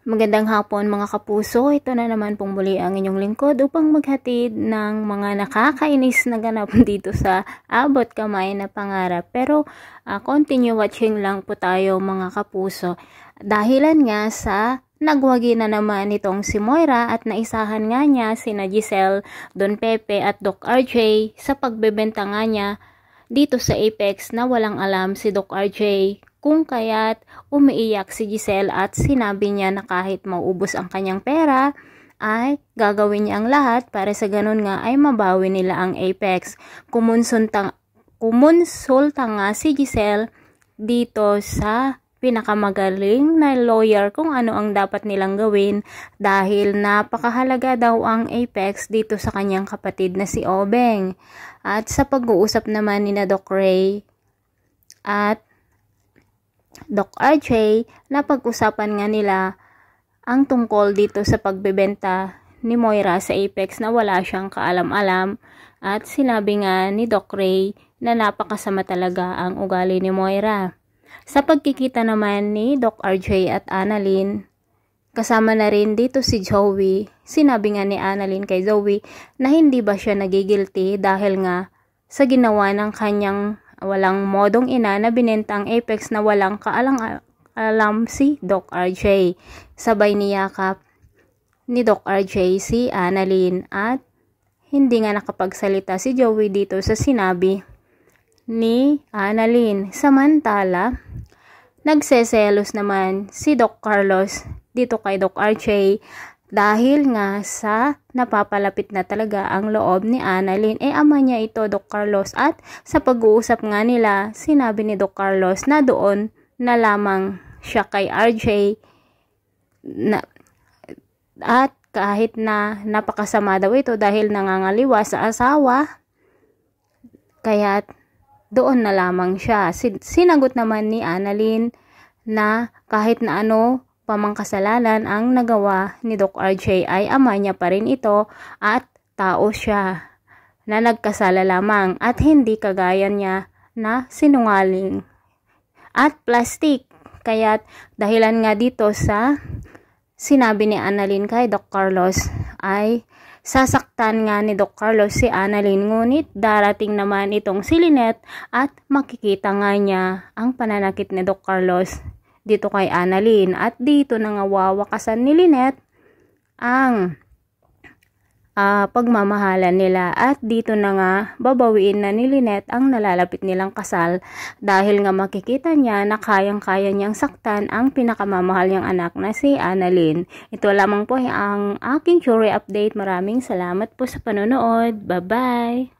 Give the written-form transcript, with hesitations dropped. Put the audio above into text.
Magandang hapon mga kapuso, ito na naman pong muli ang inyong lingkod upang maghatid ng mga nakakainis na ganap dito sa abot kamay na pangarap. Pero continue watching lang po tayo mga kapuso. Dahilan nga sa nagwagi na naman itong si Moira at naisahan nga niya sina Giselle, Don Pepe at Doc RJ sa pagbebenta nga niya dito sa Apex na walang alam si Doc RJ. Kung kaya't umiiyak si Giselle at sinabi niya na kahit maubos ang kanyang pera ay gagawin niya ang lahat para sa ganun nga ay mabawi nila ang Apex. Kumonsulta nga si Giselle dito sa pinakamagaling na lawyer kung ano ang dapat nilang gawin dahil napakahalaga daw ang Apex dito sa kanyang kapatid na si Obeng. At sa pag-uusap naman ni na Doc Ray at Doc RJ, napag-usapan nga nila ang tungkol dito sa pagbebenta ni Moira sa Apex na wala siyang kaalam-alam at sinabi nga ni Doc Ray na napakasama talaga ang ugali ni Moira. Sa pagkikita naman ni Doc RJ at Annalyn, kasama na rin dito si Joey. Sinabi nga ni Annalyn kay Joey na hindi ba siya nagigilty dahil nga sa ginawa ng kanyang walang modong ina na binenta ang Apex na walang kaalam si Doc RJ. Sabay niyakap ni Doc RJ si Annalyn at hindi nga nakapagsalita si Joey dito sa sinabi ni Annalyn. Samantala, nagseselos naman si Doc Carlos dito kay Doc RJ dahil nga sa napapalapit na talaga ang loob ni Annalyn. Ama niya ito, Doc Carlos, at sa pag-uusap nga nila, sinabi ni Doc Carlos na doon na lamang siya kay RJ at kahit na napakasama daw ito dahil nangangaliwa sa asawa, kaya doon na lamang siya. Sinagot naman ni Annalyn na kahit na ano pamang kasalanan ang nagawa ni Doc RJ ay ama niya pa rin ito at tao siya na nagkasala lamang at hindi kagaya niya na sinungaling at plastic. Kaya dahilan nga dito sa sinabi ni Annalyn kay Doc Carlos ay sasaktan nga ni Doc Carlos si Annalyn, ngunit darating naman itong si Lynette at makikita nga niya ang pananakit ni Doc Carlos dito kay Annalyn at dito na nga wawakasan ni Lynette ang pagmamahalan nila at dito na nga babawiin na ni Lynette ang nalalapit nilang kasal dahil nga makikita niya na kayang-kaya niyang saktan ang pinakamamahal niyang anak na si Annalyn. Ito lamang po ang aking Churi update. Maraming salamat po sa panonood. Bye-bye!